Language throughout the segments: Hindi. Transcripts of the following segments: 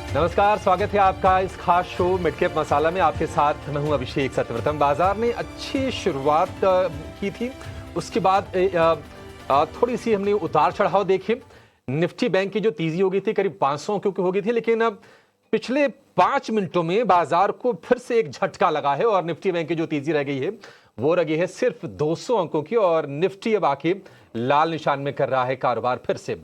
नमस्कार, स्वागत है आपका इस खास शो मिडकैप मसाला में। आपके साथ मैं हूं अभिषेक सत्यव्रतम। बाजार ने अच्छी शुरुआत की थी, उसके बाद थोड़ी सी हमने उतार चढ़ाव देखे। निफ्टी बैंक की जो तेजी हो गई थी करीब 500 अंकों की हो गई थी, लेकिन अब पिछले 5 मिनटों में बाजार को फिर से एक झटका लगा है और निफ्टी बैंक की जो तेजी रह गई है वो रह गई है सिर्फ 200 अंकों की और निफ्टी अब आके लाल निशान में कर रहा है कारोबार फिर से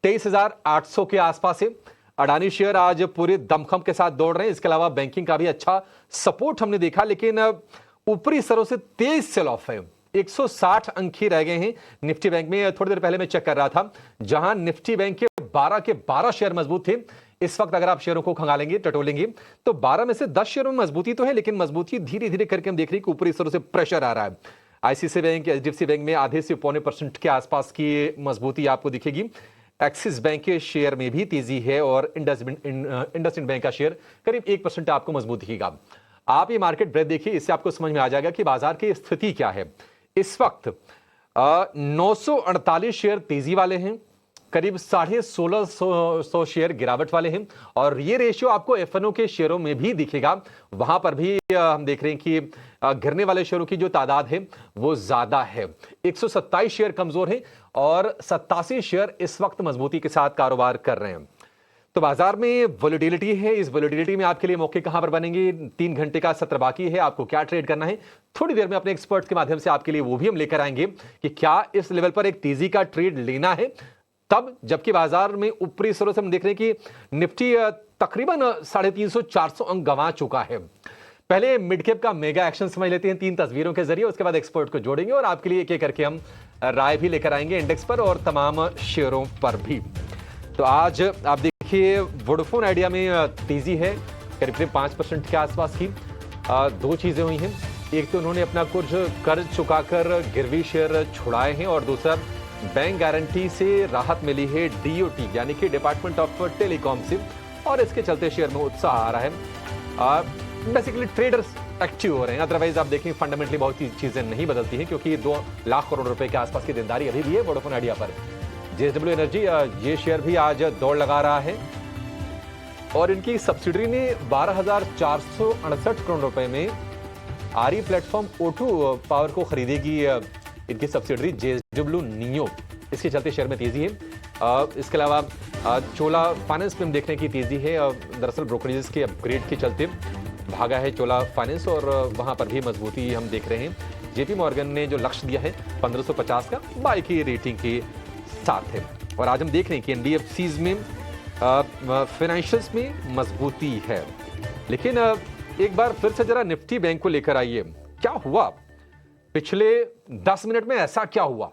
23,800 के आसपास है। अडानी शेयर आज पूरे दमखम के साथ दौड़ रहे हैं। इसके अलावा बैंकिंग का भी अच्छा सपोर्ट हमने देखा, लेकिन ऊपरी स्तरों से तेज सेल ऑफ है। 160 अंक ही रह गए हैं निफ्टी बैंक में। थोड़ी देर पहले मैं चेक कर रहा था, जहां निफ्टी बैंक के 12 शेयर मजबूत थे। इस वक्त अगर आप शेयरों को खंगालेंगे, टटोलेंगे, तो 12 में से 10 शेयरों में मजबूती तो है, लेकिन मजबूती धीरे धीरे करके हम देख रहे हैं कि ऊपरी स्तरों से प्रेशर आ रहा है। आईसीआईसीआई बैंक, एचडीएफसी बैंक में आधे से पौने % के आसपास की मजबूती आपको दिखेगी। एक्सिस बैंक के शेयर में भी तेजी है और इंडसइंड बैंक का शेयर करीब 1% आपको मजबूत दिखेगा। आप ये मार्केट ब्रेथ देखिए, इससे आपको समझ में आ जाएगा कि बाजार की स्थिति क्या है। इस वक्त 948 शेयर तेजी वाले हैं, करीब 1650 शेयर गिरावट वाले हैं और ये रेशियो आपको एफएनओ के शेयरों में भी दिखेगा। वहां पर भी हम देख रहे हैं कि गिरने वाले शेयरों की जो तादाद है वो ज्यादा है। 127 शेयर कमजोर हैं और 87 शेयर इस वक्त मजबूती के साथ कारोबार कर रहे हैं। तो बाजार में वोलेटिलिटी है। इस वोलेटिलिटी में आपके लिए मौके कहां पर बनेंगे? 3 घंटे का सत्र बाकी है, आपको क्या ट्रेड करना है थोड़ी देर में अपने एक्सपर्ट के माध्यम से आपके लिए वो भी हम लेकर आएंगे कि क्या इस लेवल पर एक तेजी का ट्रेड लेना है तब, जबकि बाजार में ऊपरी स्तरों से हम देख रहे हैं कि निफ्टी तकरीबन 350-400 अंक गंवा चुका है। पहले मिड कैप का मेगा एक्शन समझ लेते हैं 3 तस्वीरों के जरिए, उसके बाद एक्सपर्ट को जोड़ेंगे और आपके लिए एक एक करके हम राय भी लेकर आएंगे इंडेक्स पर और तमाम शेयरों पर भी। तो आज आप देखिए वोडाफोन आइडिया में तेजी है करीब 5% के आसपास की। 2 चीजें हुई हैं, एक तो उन्होंने अपना कुछ कर्ज चुकाकर गिरवी शेयर छुड़ाए हैं और दूसरा बैंक गारंटी से राहत मिली है डीओटी यानी कि डिपार्टमेंट ऑफ टेलीकॉम से, और इसके चलते शेयर में उत्साह आ रहा है। बेसिकली ट्रेडर्स एक्टिव हो रहे हैं। अदरवाइज आप देखें फंडामेंटली बहुत सी चीजें नहीं बदलती हैं, क्योंकि 2 लाख करोड़ रुपए के आसपास की देनदारी अभी भी है वोडाफोन आइडिया पर। जेएसडब्ल्यू एनर्जी ये शेयर भी आज दौड़ लगा रहा है और इनकी सब्सिडरी ने 12,468 करोड़ रुपए में आरी प्लेटफॉर्म O2 पावर को खरीदेगी। इनकी सब्सिडरी जेएसडब्ल्यू नियो, इसके चलते शेयर में तेजी है। इसके अलावा चोला फाइनेंस में हम देखने की तेजी है। दरअसल ब्रोकरेजेस के अपग्रेड के चलते भागा है चोला फाइनेंस और वहां पर भी मजबूती हम देख रहे हैं। जेपी मॉर्गन ने जो लक्ष्य दिया है 1550 का, बाई की रेटिंग के साथ है। और आज हम देख रहे हैं कि एनबीएफसीज में फाइनेंशियल्स में मजबूती है। लेकिन एक बार फिर से जरा निफ्टी बैंक को लेकर आइए, क्या हुआ पिछले 10 मिनट में? ऐसा क्या हुआ?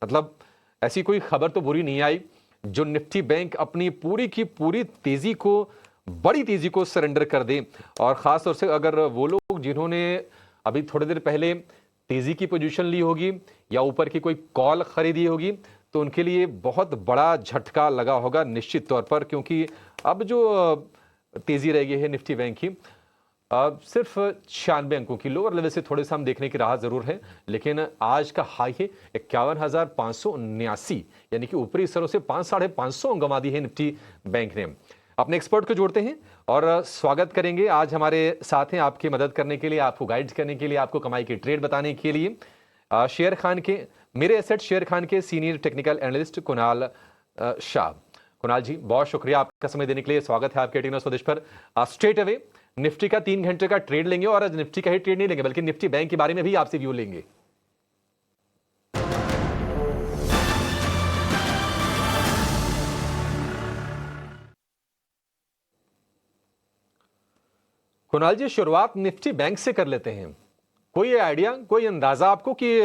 मतलब ऐसी कोई खबर तो बुरी नहीं आई जो निफ्टी बैंक अपनी पूरी की पूरी तेजी को, बड़ी तेजी को सरेंडर कर दे। और खास तौर से अगर वो लोग जिन्होंने अभी थोड़ी देर पहले तेजी की पोजीशन ली होगी या ऊपर की कोई कॉल खरीदी होगी, तो उनके लिए बहुत बड़ा झटका लगा होगा निश्चित तौर पर, क्योंकि अब जो तेजी रह गई है निफ्टी बैंक की सिर्फ 96 अंकों की। लोअर लेवल से थोड़े से हम देखने की राह जरूर है, लेकिन आज का हाई है 51,579, यानी कि ऊपरी स्तरों से 500-550 अंक गंवा दी है निफ्टी बैंक ने। अपने एक्सपर्ट को जोड़ते हैं और स्वागत करेंगे। आज हमारे साथ हैं आपकी मदद करने के लिए, आपको गाइड करने के लिए, आपको कमाई की ट्रेड बताने के लिए शेयर खान के, मेरे एसेट शेयर खान के senior technical analyst Kunal Shah. Kunal ji, बहुत शुक्रिया आपका समय देने के लिए। स्वागत है आपके टेक्नो स्वदेश पर। स्ट्रेट अवे निफ्टी का 3 घंटे का ट्रेड लेंगे और आज निफ्टी का ही ट्रेड नहीं लेंगे बल्कि निफ्टी बैंक के बारे में भी आपसे व्यू लेंगे। कुणाल जी, शुरुआत निफ्टी बैंक से कर लेते हैं। कोई आइडिया, कोई अंदाजा आपको कि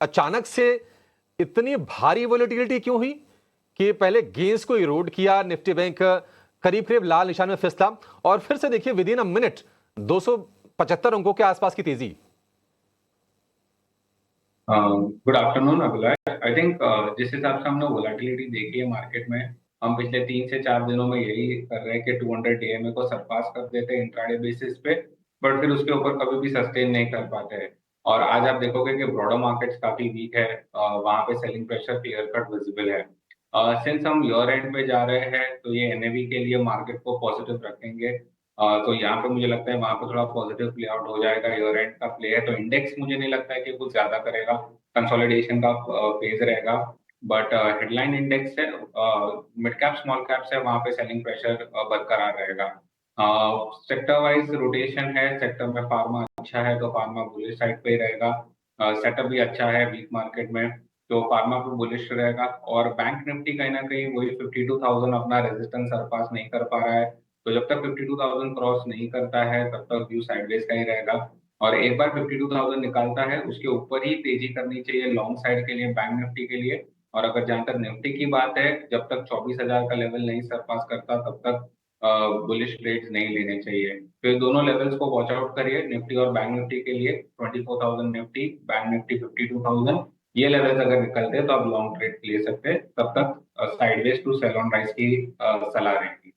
अचानक से इतनी भारी वोलेटिलिटी क्यों हुई कि पहले गेंस को इरोड किया निफ्टी बैंक, करीब करीब लाल निशान में फिसला और फिर से देखिए विद इन अ मिनट 275 अंकों के आसपास की तेजी? Good afternoon Abhilash. I think जिस हिसाब से हमने वोलेटिलिटी देखी है मार्केट में, हम पिछले 3 से 4 दिनों में यही कर रहे हैं कि 200 डीएमए को सरपास कर देते हैं इंट्राडे बेसिस पे, बट फिर उसके ऊपर कभी भी सस्टेन नहीं कर पाते हैं। और आज आप देखोगे कि ब्रॉडर मार्केट्स काफी वीक है, वहां पे selling pressure clear cut visible है। सिंस हम ईयर एंड पे जा रहे हैं तो ये एनएवी के लिए मार्केट को पॉजिटिव रखेंगे। तो यहाँ पे मुझे लगता है वहां पे थोड़ा पॉजिटिव प्ले आउट हो जाएगा। ईयर एंड का प्ले है तो इंडेक्स मुझे नहीं लगता है कि कुछ ज्यादा करेगा, कंसोलिडेशन का फेज रहेगा। बट हेडलाइन इंडेक्स है, मिड कैप स्मॉल कैप्स है, वहां पे सेलिंग प्रेशर बरकरार रहेगा। सेक्टर वाइज रोटेशन है, सेक्टर में फार्मा अच्छा है तो फार्मा बुलिश साइड पे ही रहेगा। सेटअप भी अच्छा है वीक मार्केट में, तो फार्मा पे बुलिश रहेगा। और बैंक निफ्टी कहीं ना कहीं वही 52,000 अपना रेजिस्टेंस सरपास नहीं कर पा रहा है, तो जब तक 52,000 क्रॉस नहीं करता है तब तक व्यू साइडवेज का ही रहेगा। और एक बार 52,000 निकालता है उसके ऊपर ही तेजी करनी चाहिए लॉन्ग साइड के लिए, बैंक निफ्टी के लिए। और अगर जहां तक निफ्टी की बात है, जब तक 24,000 का लेवल नहीं सरपास करता तब तक बुलिश ट्रेड्स नहीं लेने चाहिए। तो ये दोनों लेवल्स को वॉच आउट करिए निफ्टी और बैंक निफ्टी के लिए। 24,000 निफ्टी, बैंक निफ्टी 52,000, ये लेवल्स अगर निकलते हैं तो आप लॉन्ग ट्रेड ले सकते हैं। तब तक sideways to sell on rise की सलाह रहेगी।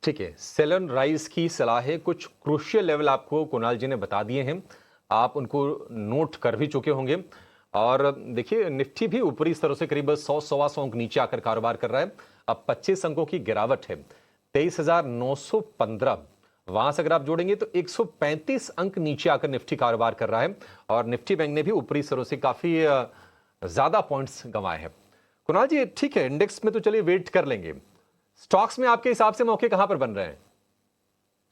ठीक है, सेल ऑन राइज की सलाह है। कुछ क्रूशियल लेवल आपको कुणाल जी ने बता दिए हैं, आप उनको नोट कर भी चुके होंगे। और देखिए निफ्टी भी ऊपरी स्तरों से करीब 100-125 अंक नीचे आकर कारोबार कर रहा है। अब 25 अंकों की गिरावट है, 23,915। वहां से अगर आप जोड़ेंगे तो 135 अंक नीचे आकर निफ्टी कारोबार कर रहा है। और निफ्टी बैंक ने भी ऊपरी स्तरों से काफी ज्यादा पॉइंट्स गंवाए हैं। कुणाल जी ठीक है, इंडेक्स में तो चलिए वेट कर लेंगे, स्टॉक्स में आपके हिसाब से मौके कहां पर बन रहे हैं?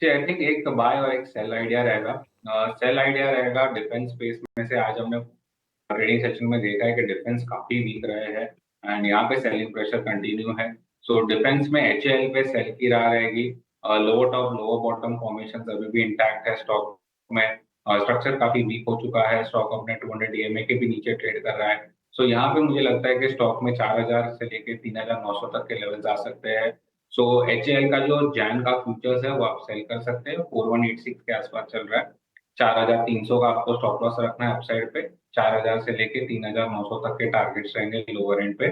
जी, आई थिंक एक बाय और एक सेल आइडिया रहेगा। सेल आइडिया रहेगा डिफेंस स्पेस में से। आज हमने ट्रेडिंग सेशन में देखा है कि डिफेंस काफी वीक रहे हैं एंड यहाँ पे सेलिंग प्रेशर कंटिन्यू है। सो डिफेंस में एचएएल पे सेल की राह रहेगी। Lower top lower bottom formation अभी भी इंटैक्ट है स्टॉक में। स्ट्रक्चर काफी वीक हो चुका है, स्टॉक अपने 200 ईएमए के भी नीचे ट्रेड कर रहा है। सो यहाँ पे मुझे लगता है कि स्टॉक में 4,000 से लेके 3,900 तक के लेवल्स आ सकते हैं। सो एचएएल का जो जैन का फ्यूचर्स है वो आप सेल कर सकते हैं, 4186 के आसपास चल रहा है। 4,300 का आपको स्टॉप लॉस रखना है अपसाइड पे। 4,000 से लेके 3,900 तक के टारगेट्स रहेंगे लोअर एंड पे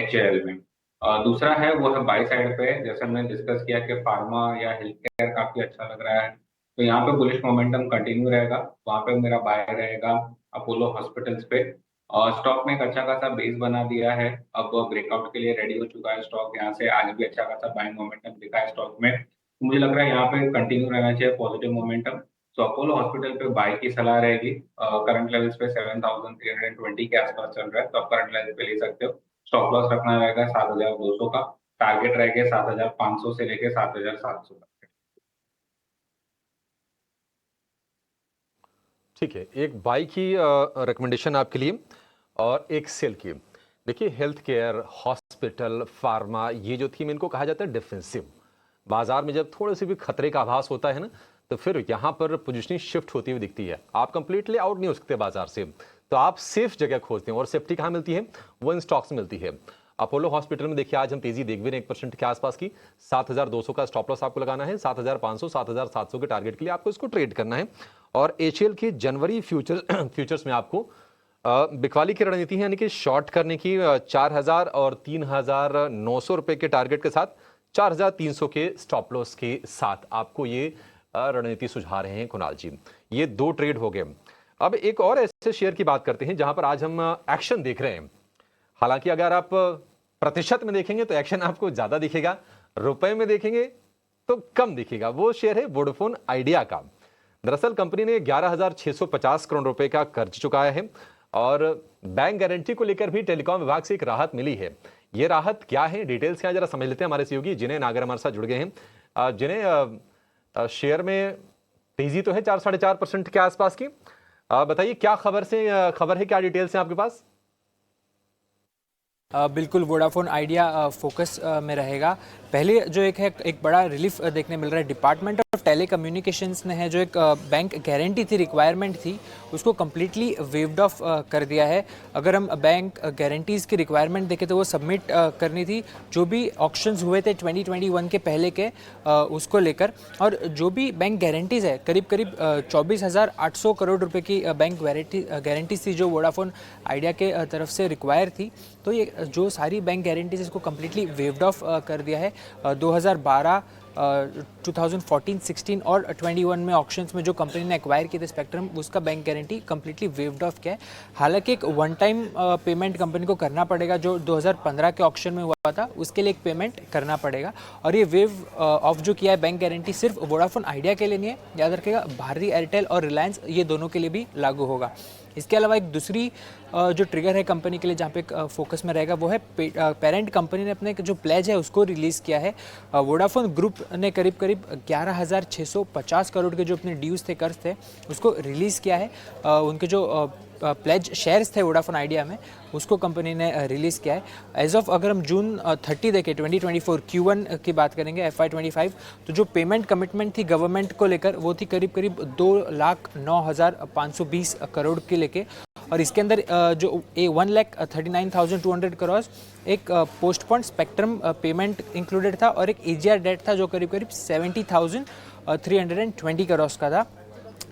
एचएएल में। दूसरा है वो है बाय साइड पे, जैसे हमने डिस्कस किया कि फार्मा या हेल्थ केयर काफी अच्छा लग रहा है, तो यहाँ पे बुलिश मोमेंटम कंटिन्यू रहेगा। वहां पे मेरा बाय रहेगा अपोलो हॉस्पिटल्स पे। स्टॉक में एक अच्छा खासा बेस बना दिया है, अब ब्रेकआउट के लिए रेडी हो चुका है स्टॉक। यहाँ से आज भी अच्छा खासा बाइंग मोमेंटम दिखा है स्टॉक में, तो मुझे लग रहा है यहाँ पे कंटिन्यू रहना चाहिए पॉजिटिव मोमेंटम। तो अपोलो हॉस्पिटल पे बाय की सलाह रहेगी। करंट लेवल्स पे 7,320 के आसपास चल रहा है, तो आप करंट लेवल पे ले सकते हो। स्टॉप लॉस रखना रहेगा 7,200 का, टारगेट रहेगा 7,500 से लेके 7,700 तक। ठीक है, एक बाई की रिकमेंडेशन आपके लिए और एक सेल की। देखिए हेल्थ केयर, हॉस्पिटल, फार्मा, ये जो थीम इनको कहा जाता है डिफेंसिव। बाजार में जब थोड़े से भी खतरे का आभास होता है ना, तो फिर यहाँ पर पोजीशनिंग शिफ्ट होती हुई दिखती है। आप कंप्लीटली आउट नहीं हो सकते बाजार से, तो आप सेफ जगह खोजते हैं। और सेफ्टी कहाँ मिलती है? वो इन स्टॉक्स में मिलती है। अपोलो हॉस्पिटल में देखिए आज हम तेजी देख भी रहे हैं 1% के आसपास की। 7,200 का स्टॉप लॉस आपको लगाना है, 7,500 7,700 के टारगेट के लिए आपको इसको ट्रेड करना है। और एचएल के जनवरी फ्यूचर्स में आपको बिकवाली की रणनीति है, यानी कि शॉर्ट करने की 4,000 और 3,900 रुपए के टारगेट के साथ 4,300 के स्टॉप लॉस के साथ आपको ये रणनीति सुझा रहे हैं कुणाल जी। ये दो ट्रेड हो गए। अब एक और ऐसे शेयर की बात करते हैं जहां पर आज हम एक्शन देख रहे हैं। हालांकि अगर आप प्रतिशत में देखेंगे तो एक्शन आपको ज्यादा दिखेगा, रुपए में देखेंगे तो कम दिखेगा। वो शेयर है वोडाफोन आइडिया का। दरअसल कंपनी ने 11,650 करोड़ रुपए का कर्ज चुकाया है और बैंक गारंटी को लेकर भी टेलीकॉम विभाग से एक राहत मिली है। ये राहत क्या है, डिटेल्स क्या है, जरा समझ लेते हैं हमारे सहयोगी जिन्हें नागर हमारे साथ जुड़ गए हैं। जिन्हें शेयर में तेजी तो है 4-4.5% के आसपास की। बताइए क्या खबर है, क्या डिटेल्स हैं आपके पास? बिल्कुल वोडाफोन आइडिया फोकस में रहेगा। पहले जो एक बड़ा रिलीफ देखने मिल रहा है। डिपार्टमेंट ऑफ टेलीकम्युनिकेशंस ने है जो एक बैंक गारंटी थी, रिक्वायरमेंट थी, उसको कम्प्लीटली वेव्ड ऑफ कर दिया है। अगर हम बैंक गारंटीज़ की रिक्वायरमेंट देखें तो वो सबमिट करनी थी जो भी ऑक्शंस हुए थे 2021 के पहले के, उसको लेकर। और जो भी बैंक गारंटीज़ है करीब 24,800 करोड़ रुपए की बैंक गारंटीज थी जो वोडाफोन आइडिया के तरफ से रिक्वायर थी। तो ये जो सारी बैंक गारंटीज इसको कम्प्लीटली वेव्ड ऑफ कर दिया है। 2012 2014-16 और 21 में ऑक्शंस में जो कंपनी ने एक्वायर किए थे स्पेक्ट्रम, उसका bank guarantee completely waived of किया है। हालांकि एक वन टाइम पेमेंट कंपनी को करना पड़ेगा, जो 2015 के ऑक्शन में हुआ था उसके लिए एक पेमेंट करना पड़ेगा। और ये वेव ऑफ जो किया है बैंक गारंटी सिर्फ वोडाफोन आइडिया के लिए नहीं है, याद रखिएगा, भारती एयरटेल और रिलायंस ये दोनों के लिए भी लागू होगा। इसके अलावा एक दूसरी जो ट्रिगर है कंपनी के लिए जहाँ पे फोकस में रहेगा वो है पेरेंट कंपनी ने अपने जो प्लेज है उसको रिलीज़ किया है। वोडाफोन ग्रुप ने करीब 11,650 करोड़ के जो अपने ड्यूज थे, कर्ज थे, उसको रिलीज़ किया है। उनके जो प्लेज शेयर्स थे वोडाफोन आइडिया में, उसको कंपनी ने रिलीज़ किया है। एज ऑफ अगर हम जून 30 देखें 2024 Q1 की बात करेंगे FY25, तो जो पेमेंट कमिटमेंट थी गवर्नमेंट को लेकर वो थी करीब 2,09,520 करोड़ के लेके। और इसके अंदर जो 1,39,200 करोड़ एक पोस्टपोन्ड स्पेक्ट्रम पेमेंट इंक्लूडेड था और एक AGR डेट था जो करीब 70,320 करोड़ का था।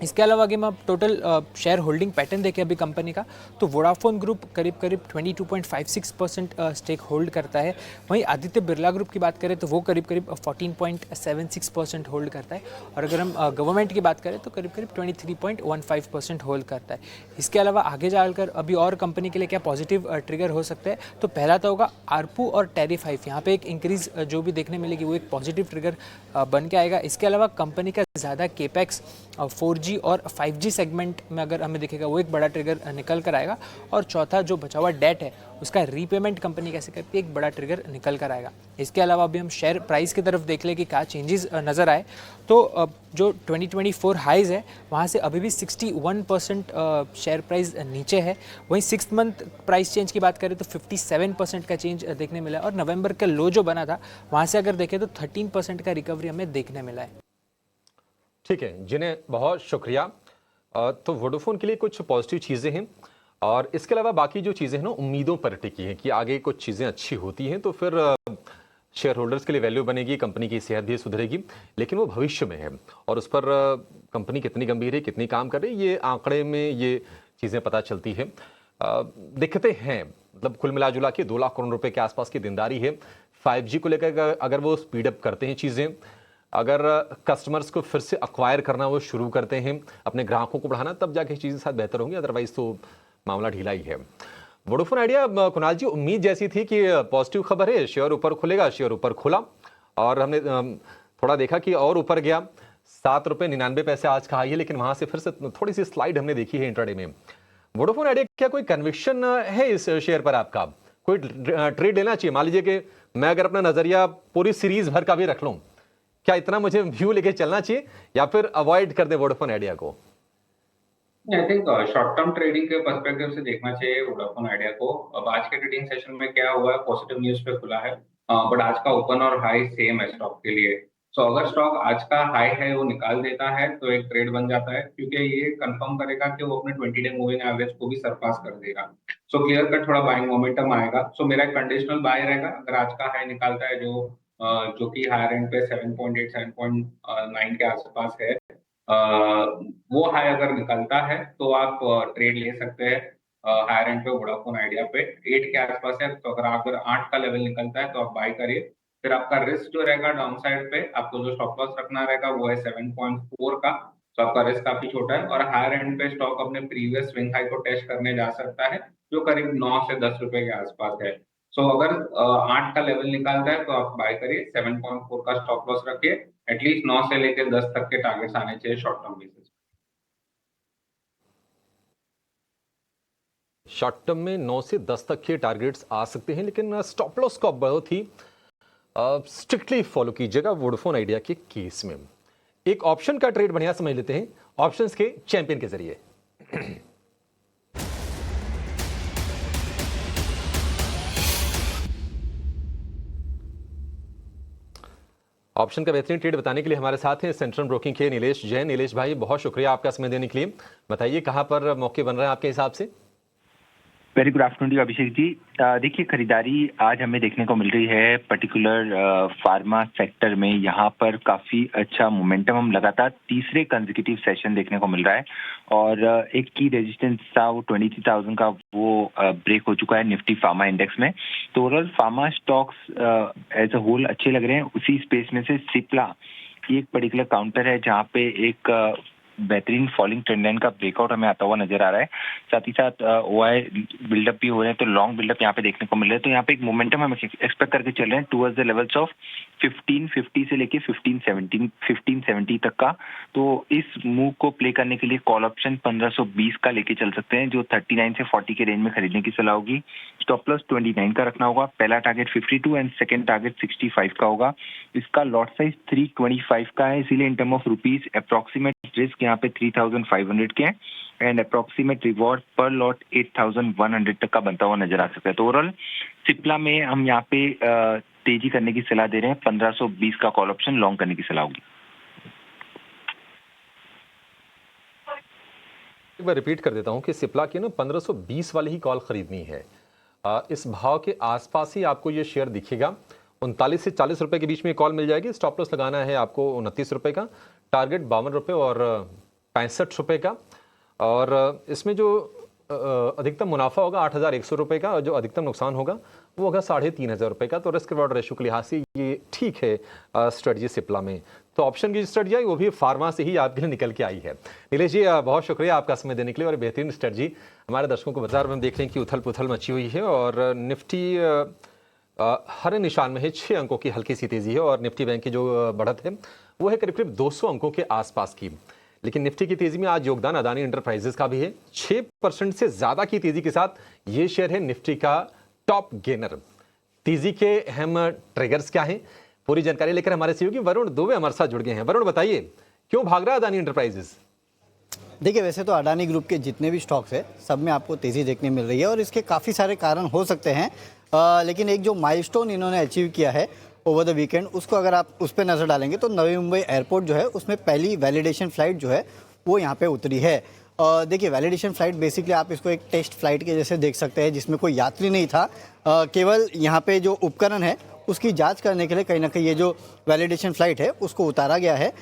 इसके अलावा अगर हम टोटल शेयर होल्डिंग पैटर्न देखें अभी कंपनी का, तो वोडाफोन ग्रुप करीब 22.56% स्टेक होल्ड करता है। वहीं आदित्य बिरला ग्रुप की बात करें तो वो करीब 14.76% होल्ड करता है। और अगर हम गवर्नमेंट की बात करें तो करीब 23.15% होल्ड करता है। इसके अलावा आगे जाकर अभी और कंपनी के लिए क्या पॉजिटिव ट्रिगर हो सकते हैं, तो पहला तो होगा आरपू और टैरिफ हाइक, यहाँ पे एक इंक्रीज जो भी देखने मिलेगी वो एक पॉजिटिव ट्रिगर बन के आएगा। इसके अलावा कंपनी का ज़्यादा केपेक्स 4G और 5G सेगमेंट में अगर हमें दिखेगा वो एक बड़ा ट्रिगर निकल कर आएगा। और चौथा जो बचा हुआ डेट है उसका रीपेमेंट कंपनी कैसे करती है, एक बड़ा ट्रिगर निकल कर आएगा। इसके अलावा अभी हम शेयर प्राइस की तरफ देख ले कि क्या चेंजेस नज़र आए, तो जो 2024 हाइज है वहाँ से अभी भी 61% शेयर प्राइस नीचे है। वहीं 6 मंथ प्राइस चेंज की बात करें तो 57% का चेंज देखने मिला है। और नवंबर का लो जो बना था वहाँ से अगर देखें तो 13% का रिकवरी हमें देखने मिला है। ठीक है, जिन्हें बहुत शुक्रिया। तो वोडाफोन के लिए कुछ पॉजिटिव चीज़ें हैं और इसके अलावा बाकी जो चीज़ें हैं ना उम्मीदों पर टिकी हैं कि आगे कुछ चीज़ें अच्छी होती हैं तो फिर शेयर होल्डर्स के लिए वैल्यू बनेगी, कंपनी की सेहत भी सुधरेगी। लेकिन वो भविष्य में है और उस पर कंपनी कितनी गंभीर है, कितनी काम कर रही है, ये आंकड़े में ये चीज़ें पता चलती है। दिक्कतें हैं, मतलब कुल मिला जुला के 2 लाख करोड़ रुपए के आसपास की देनदारी है। 5G को लेकर अगर वो स्पीड अप करते हैं चीज़ें, अगर कस्टमर्स को फिर से अक्वायर करना वो शुरू करते हैं, अपने ग्राहकों को बढ़ाना, तब जाके चीज़ें साथ बेहतर होंगी, अदरवाइज तो मामला ढीला ही है। वोडाफोन आइडिया, कुणाल जी, उम्मीद जैसी थी कि पॉजिटिव खबर है, शेयर ऊपर खुलेगा, शेयर ऊपर खुला और हमने थोड़ा देखा कि और ऊपर गया। 7.99 आज का हाई है, लेकिन वहां से फिर से थोड़ी सी स्लाइड हमने देखी है इंट्राडे में। वोडाफोन आइडिया क्या कोई कन्विक्शन है इस शेयर पर आपका? कोई ट्रेड लेना चाहिए? मान लीजिए कि मैं अगर अपना नजरिया पूरी सीरीज भर का भी रख लूं, क्या इतना मुझे व्यू लेके चलना चाहिए या फिर अवॉइड कर दे वोडाफोन आइडिया को? I think short term trading के पर्सपेक्टिव से देखना चाहिए वोडाफोन आइडिया को। अब आज के ट्रेडिंग सेशन में क्या हुआ है, पॉजिटिव न्यूज पे खुला है, बट आज का ओपन और हाई सेम है स्टॉक के लिए। सो अगर स्टॉक आज का हाई है वो निकाल देता है तो एक ट्रेड बन जाता है, क्योंकि ये कंफर्म करेगा कि वो अपने 20 डे मूविंग एवरेज को भी सरपास कर देगा। सो क्लियर कट थोड़ा बाइंग मोमेंटम आएगा। सो मेरा एक कंडीशनल बाय रहेगा अगर आज का हाई निकालता है, जो कि हायर एंड पे 7.8 7.9 के आसपास है। वो हाई अगर निकलता है तो आप ट्रेड ले सकते हैं हायर एंड पे वोडाफोन आइडिया पे। 8 के आसपास है, तो अगर 8 का लेवल निकलता है तो आप बाय करिए। फिर आपका रिस्क जो रहेगा डाउन साइड पे, आपको जो स्टॉप लॉस रखना रहेगा वो है 7.4 का, तो आपका रिस्क काफी छोटा है। और हायर एंड पे स्टॉक अपने प्रीवियस स्विंग हाई को टेस्ट करने जा सकता है, जो करीब 9 से 10 रुपए के आसपास है। सो अगर 8 का लेवल निकालता है तो आप बाय करिए, 7.4 का स्टॉप लॉस रखिए। एटलीस्ट 9 से लेकर 10 तक के टारगेट्स आने चाहिए short term basis. Short term में 9 से 10 तक के टारगेट्स आ सकते हैं, लेकिन स्टॉप लॉस को बहुत ही स्ट्रिक्टली फॉलो कीजिएगा वोडाफोन आइडिया के केस में। एक ऑप्शन का ट्रेड बढ़िया समझ लेते हैं ऑप्शंस के चैंपियन के जरिए। ऑप्शन का बेहतरीन ट्रेड बताने के लिए हमारे साथ हैं सेंट्रल ब्रोकिंग के नीलेश जैन। नीलेश भाई, बहुत शुक्रिया आपका समय देने के लिए। बताइए कहां पर मौके बन रहे हैं आपके हिसाब से? Very good afternoon Abhishek ji. देखिए, खरीदारी आज हमें देखने को मिल रही है पर्टिकुलर फार्मा सेक्टर में। यहाँ पर काफ़ी अच्छा मोमेंटम हम लगातार तीसरे कंसेक्यूटिव सेशन देखने को मिल रहा है और एक की रेजिस्टेंस था वो 23,000 का, वो ब्रेक हो चुका है निफ्टी फार्मा इंडेक्स में। तो overall pharma stocks as a whole अच्छे लग रहे हैं। उसी स्पेस में से सिप्ला एक पर्टिकुलर काउंटर है जहाँ पे एक बेहतरीन फॉलिंग ट्रेंड लाइन का ब्रेकआउट हमें आता हुआ नजर आ रहा है। साथ ही साथ ओआई बिल्डअप भी हो रहे हैं, तो लॉन्ग बिल्डअप यहाँ पे देखने को मिल रहा है। तो यहाँ पे एक मोमेंटम हम एक्सपेक्ट करके चल रहे हैं टुवर्ड्स द लेवल्स ऑफ 1550 से लेके 1570 तक का। तो इस मूव को प्ले करने के लिए कॉल ऑप्शन 1520 का लेके चल सकते हैं, जो 39 से 40 के रेंज में खरीदने की सलाह होगी। स्टॉप लॉस 29 का रखना होगा। पहला टारगेट 52 एंड सेकंड टारगेट 65 का होगा। इसका लॉट साइज 325 का है, इसीलिए in term of rupees approximate risk यहाँ पे 3,500 के हैं एंड अप्रोक्सीमेट रिवॉर्ड पर लॉट 8,100 तक का बनता हुआ नजर आ सकता है। तो ओवरऑल सिप्ला में हम यहाँ पे तेजी करने की सलाह दे रहे हैं। 1520 का कॉल ऑप्शन लॉन्ग करने की सलाह होगी। एक बार रिपीट कर देता हूं कि सिप्ला की ना 1520 वाली ही कॉल खरीदनी है। इस भाव के आसपास ही आपको ये शेयर दिखेगा। 39 से 40 रुपए के बीच में कॉल मिल जाएगी। स्टॉप लॉस लगाना है आपको 29 रुपए का, टारगेट 52 रुपये और 65 रुपये का। और इसमें जो अधिकतम मुनाफा होगा 8,100 रुपये का और जो अधिकतम नुकसान होगा वो होगा 3,500 रुपये का। तो रिस्क रिवॉर्ड रेशो के लिहाज से ये ठीक है स्ट्रेटजी सिप्ला में। तो ऑप्शन की स्ट्रेटजी आई वो भी फार्मा से ही आपके लिए निकल के आई है। नीलेश जी, बहुत शुक्रिया आपका समय देने के लिए और बेहतरीन स्ट्रेटजी हमारे दर्शकों को बाजार में देख रहे हैं कि उथल पुथल मची हुई है और निफ्टी हर निशान में है। 6 अंकों की हल्की सी तेजी है और निफ्टी बैंक की जो बढ़त है वो है करीब 200 अंकों के आसपास की। लेकिन निफ्टी की तेजी में आज योगदान अदानी एंटरप्राइजेस का भी है। 6% से ज्यादा की तेजी के साथ ये शेयर है निफ्टी का टॉप गेनर। तेजी के अहम ट्रिगर्स क्या हैं, पूरी जानकारी लेकर हमारे सहयोगी वरुण दुबे हमारे साथ जुड़ गए हैं। वरुण, बताइए क्यों भाग रहा है अदानी एंटरप्राइजेस? देखिए, वैसे तो अडानी ग्रुप के जितने भी स्टॉक्स है सब में आपको तेज़ी देखने मिल रही है और इसके काफ़ी सारे कारण हो सकते हैं। लेकिन एक जो माइलस्टोन इन्होंने अचीव किया है ओवर द वीकेंड, उसको अगर आप उस पर नज़र डालेंगे तो नवी मुंबई एयरपोर्ट जो है उसमें पहली वैलिडेशन फ़्लाइट जो है वो यहाँ पे उतरी है। देखिए, वैलिडेशन फ़्लाइट बेसिकली आप इसको एक टेस्ट फ्लाइट के जैसे देख सकते हैं, जिसमें कोई यात्री नहीं था। केवल यहाँ पे जो उपकरण है उसकी जाँच करने के लिए कहीं ना कहीं ये जो वैलिडेशन फ़्लाइट है उसको उतारा गया है।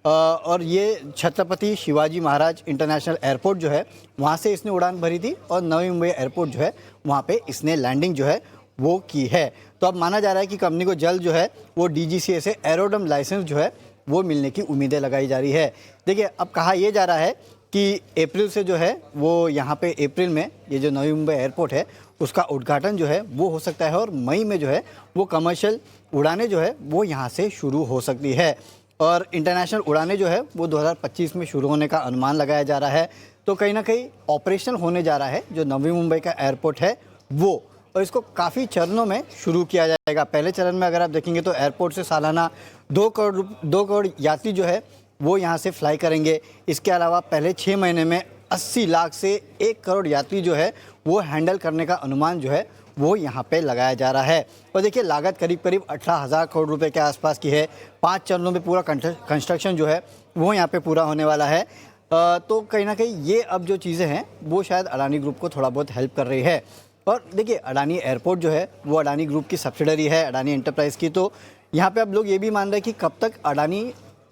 और ये छत्रपति शिवाजी महाराज इंटरनेशनल एयरपोर्ट जो है वहाँ से इसने उड़ान भरी थी और नवी मुंबई एयरपोर्ट जो है वहाँ पे इसने लैंडिंग जो है वो की है। तो अब माना जा रहा है कि कंपनी को जल्द जो है वो DGCA से एरोड्रम लाइसेंस जो है वो मिलने की उम्मीदें लगाई जा रही है। देखिए, अब कहा यह जा रहा है कि अप्रैल से जो है वो यहाँ पे अप्रैल में ये जो नवी मुंबई एयरपोर्ट है उसका उद्घाटन जो है वो हो सकता है और मई में जो है वो कमर्शियल उड़ानें जो है वो यहाँ से शुरू हो सकती है। और इंटरनेशनल उड़ानें जो है वो 2025 में शुरू होने का अनुमान लगाया जा रहा है। तो कहीं ना कहीं ऑपरेशनल होने जा रहा है जो नवी मुंबई का एयरपोर्ट है वो, और इसको काफ़ी चरणों में शुरू किया जाएगा। पहले चरण में अगर आप देखेंगे तो एयरपोर्ट से सालाना 2 करोड़ यात्री जो है वो यहाँ से फ्लाई करेंगे। इसके अलावा पहले 6 महीने में 80 लाख से 1 करोड़ यात्री जो है वो हैंडल करने का अनुमान जो है वो यहाँ पे लगाया जा रहा है। और देखिए, लागत करीब 18,000 करोड़ रुपए के आसपास की है। 5 चरणों में पूरा कंस्ट्रक्शन जो है वो यहाँ पे पूरा होने वाला है। तो कहीं ना कहीं ये अब जो चीज़ें हैं वो शायद अडानी ग्रुप को थोड़ा बहुत हेल्प कर रही है। और देखिए, अडानी एयरपोर्ट जो है वो अडानी ग्रुप की सब्सिडरी है अडानी एंटरप्राइज की। तो यहाँ पे अब लोग ये भी मान रहे हैं कि कब तक अडानी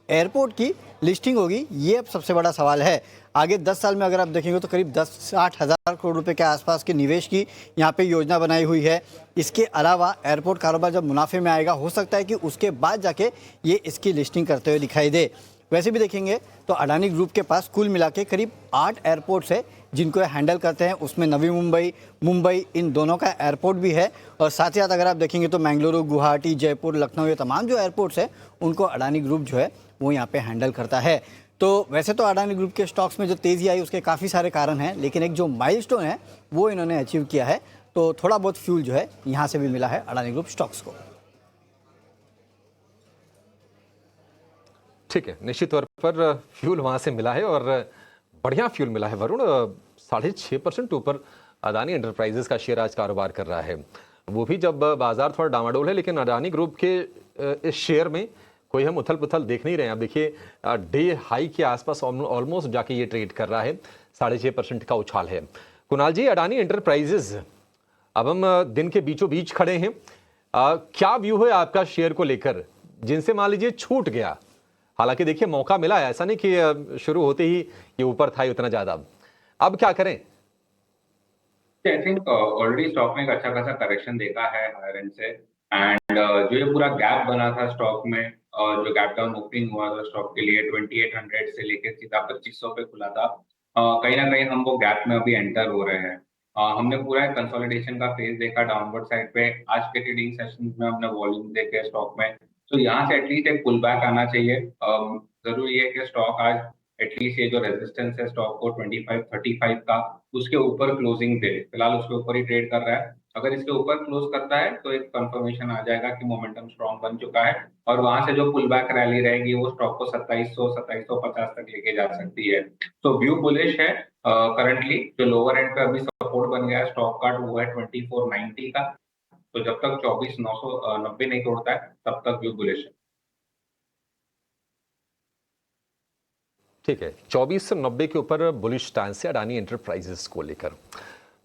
एयरपोर्ट की लिस्टिंग होगी, ये अब सबसे बड़ा सवाल है। आगे 10 साल में अगर आप देखेंगे तो करीब 60,000 करोड़ रुपए के आसपास के निवेश की यहाँ पे योजना बनाई हुई है। इसके अलावा एयरपोर्ट कारोबार जब मुनाफे में आएगा हो सकता है कि उसके बाद जाके ये इसकी लिस्टिंग करते हुए दिखाई दे। वैसे भी देखेंगे तो अडानी ग्रुप के पास कुल मिला के करीब 8 एयरपोर्ट्स है जिनको हैंडल करते हैं। उसमें नवी मुंबई इन दोनों का एयरपोर्ट भी है। और साथ ही साथ अगर आप देखेंगे तो बेंगलुरु, गुवाहाटी, जयपुर, लखनऊ, ये तमाम जो एयरपोर्ट्स हैं उनको अडानी ग्रुप जो है वो यहाँ पे हैंडल करता है। तो वैसे तो अडानी ग्रुप के स्टॉक्स में जो तेज़ी आई उसके काफ़ी सारे कारण हैं, लेकिन एक जो माइलस्टोन है वो इन्होंने अचीव किया है। तो थोड़ा बहुत फ्यूल जो है यहाँ से भी मिला है अडानी ग्रुप स्टॉक्स को। ठीक है, निश्चित तौर पर फ्यूल वहां से मिला है और बढ़िया फ्यूल मिला है। वरुण, 6.5% ऊपर अदानी एंटरप्राइजेस का शेयर आज कारोबार कर रहा है, वो भी जब बाजार थोड़ा डामाडोल है। लेकिन अडानी ग्रुप के इस शेयर में कोई हम उथल पुथल देख नहीं रहे हैं। अब देखिए, डे हाई के आसपास ऑलमोस्ट जाके ये ट्रेड कर रहा है। 6.5% का उछाल है। कुणाल जी, अडानी एंटरप्राइजेज, अब हम दिन के बीचों बीच खड़े हैं, क्या व्यू है आपका शेयर को लेकर, जिनसे मान लीजिए छूट गया? हालांकि देखिए मौका मिला है, ऐसा नहीं कि शुरू होते ही ये ऊपर था उतना ज्यादा, अब क्या करें? आई थिंक ऑलरेडी स्टॉक में एक अच्छा खासा करेक्शन देखा है हायर एंड से, एंड जो ये पूरा गैप बना था स्टॉक में, जो गैप डाउन ओपनिंग हुआ था स्टॉक के लिए 2800 से लेकर सीधा 2500 पे खुला था, कहीं ना कहीं हम वो गैप में अभी एंटर हो रहे हैं। हमने पूरा कंसोलिडेशन का फेज देखा डाउनवर्ड साइड पे। आज के ट्रेडिंग सेशन में हमने वॉल्यूम देखे स्टॉक में, तो यहाँ से एटलीस्ट एक पुल बैक आना चाहिए। जरूरी है कि स्टॉक आज एटलीस्ट ये जो रेजिस्टेंस है स्टॉक को 2535 का, उसके ऊपर क्लोजिंग दे। फिलहाल उसके ऊपर ही ट्रेड कर रहा है। अगर इसके ऊपर क्लोज करता है तो एक कंफर्मेशन आ जाएगा कि मोमेंटम स्ट्रॉन्ग बन चुका है, और वहां से जो पुल बैक रैली रहेगी वो स्टॉक को 2750 तक लेके जा सकती है। तो व्यू बुलिश है। करंटली जो लोअर एंड पे अभी सपोर्ट बन गया है स्टॉक का वो है 2490 का। तो जब तक 24990 नहीं तोड़ता है तब तक व्यू बुलिश है। ठीक है, 2490 के ऊपर बुलिश स्टैंस है अडानी एंटरप्राइजेस को लेकर।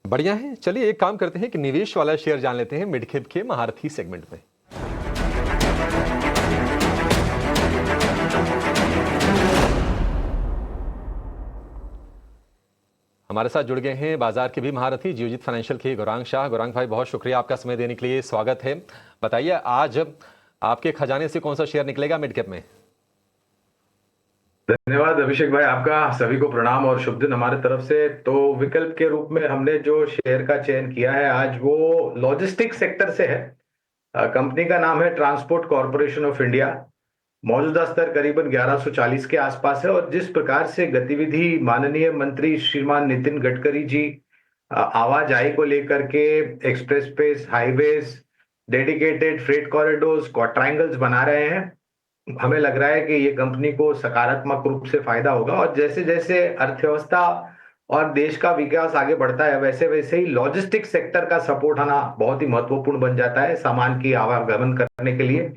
बढ़िया है, चलिए एक काम करते हैं कि निवेश वाला शेयर जान लेते हैं मिड कैप के महारथी सेगमेंट में। हमारे साथ जुड़ गए हैं बाजार के भी महारथी जियोजीत फाइनेंशियल के गौरांग शाह। गौरांग भाई, बहुत शुक्रिया आपका समय देने के लिए, स्वागत है। बताइए आज आपके खजाने से कौन सा शेयर निकलेगा मिड कैप में? धन्यवाद अभिषेक भाई, आपका सभी को प्रणाम और शुभ दिन हमारे तरफ से। तो विकल्प के रूप में हमने जो शेयर का चयन किया है आज वो लॉजिस्टिक सेक्टर से है। कंपनी का नाम है ट्रांसपोर्ट कॉरपोरेशन ऑफ इंडिया। मौजूदा स्तर करीबन 1140 के आसपास है, और जिस प्रकार से गतिविधि माननीय मंत्री श्रीमान नितिन गडकरी जी आवाजाही को लेकर के expressways, highways, dedicated freight corridors, quadrangles बना रहे हैं, हमें लग रहा है कि ये कंपनी को सकारात्मक रूप से फायदा होगा। और जैसे जैसे अर्थव्यवस्था और देश का विकास आगे बढ़ता है वैसे वैसे ही लॉजिस्टिक सेक्टर का सपोर्ट आना बहुत ही महत्वपूर्ण बन जाता है सामान की आवागमन करने के लिए।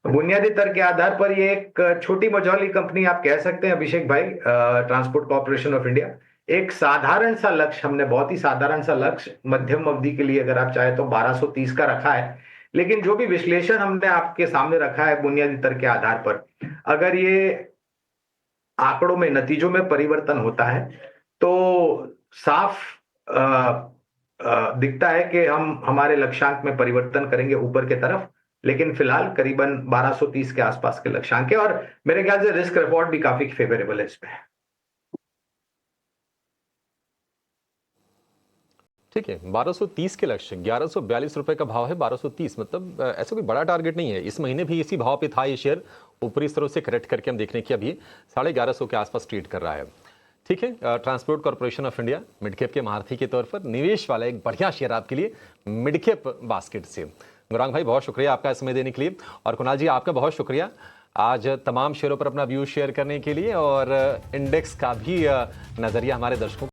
बुनियादी दर के आधार पर ये एक छोटी मझौली कंपनी आप कह सकते हैं अभिषेक भाई। ट्रांसपोर्ट कॉर्पोरेशन ऑफ इंडिया एक साधारण सा लक्ष्य, हमने बहुत ही साधारण सा लक्ष्य मध्यम अवधि के लिए अगर आप चाहे तो 1230 का रखा है, लेकिन जो भी विश्लेषण हमने आपके सामने रखा है बुनियादी दर के आधार पर, अगर ये आंकड़ों में, नतीजों में परिवर्तन होता है तो साफ दिखता है कि हम हमारे लक्ष्यांक में परिवर्तन करेंगे ऊपर की तरफ। लेकिन फिलहाल करीबन 1230 के आसपास के लक्ष्यांक है, और मेरे ख्याल से रिस्क रिवॉर्ड भी काफी फेवरेबल है इसमें। ठीक है, 1230 के लक्ष्य, 1142 रुपए का भाव है। 1230 मतलब ऐसा कोई बड़ा टारगेट नहीं है। इस महीने भी इसी भाव पे था ये शेयर, ऊपरी स्तरों से करेक्ट करके हम देख रहे हैं कि अभी 1150 के आसपास ट्रेड कर रहा है। ठीक है, transport corporation of India mid cap के महारथी के तौर पर निवेश वाला एक बढ़िया शेयर आपके लिए मिड कैप बास्केट से। गौरांग भाई, बहुत शुक्रिया आपका समय देने के लिए, और कुणाल जी आपका बहुत शुक्रिया आज तमाम शेयरों पर अपना व्यू शेयर करने के लिए और इंडेक्स का भी नजरिया हमारे दर्शकों को